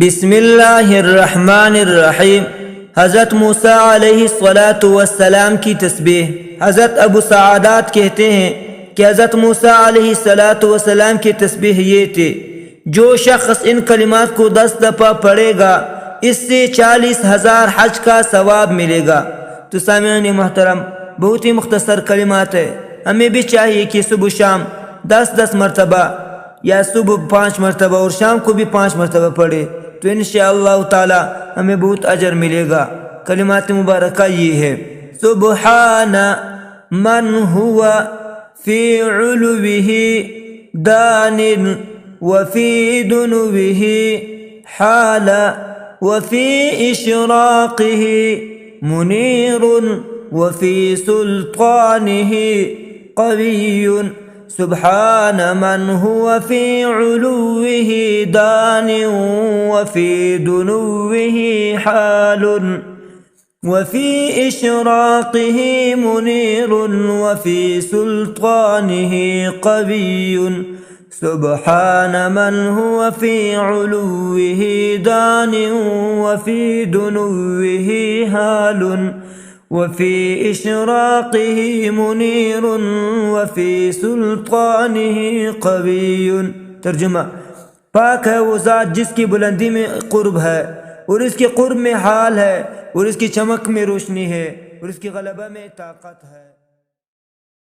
بسم اللہ الرحمن الرحیم۔ حضرت موسیٰ علیہ السلام کی تسبیح۔ حضرت ابو سعادات کہتے ہیں کہ حضرت موسیٰ علیہ السلام کی تسبیح یہ تھی: جو شخص ان کلمات کو 10 دفعہ پڑھے گا اس سے 40,000 حج کا ثواب ملے گا۔ تو سامعین محترم، بہت ہی مختصر کلمات ہے، ہمیں بھی چاہیے کہ صبح شام 10 مرتبہ یا صبح 5 مرتبہ اور شام کو بھی 5 مرتبہ پڑھے تو انشاءاللہ تعالی ہمیں بہت اجر ملے گا۔ کلمات مبارکہ یہ ہے: سبحان من ہوا فی علوہ دان وفی دنوہ حال وفی اشراقہ منیر وفی سلطانہ قوی۔ سبحان من هو في علوه دان وفي دنوه حال وفي إشراقه منير وفي سلطانه قوي۔ سبحان من هو في علوه دان وفي دنوه حال وفي إشراقه منير وفي سلطانه قوي۔ ترجمہ: پاک ہے وہ ذات جس کی بلندی میں قرب ہے اور اس کے قرب میں حال ہے اور اس کی چمک میں روشنی ہے اور اس کی غلبہ میں طاقت ہے۔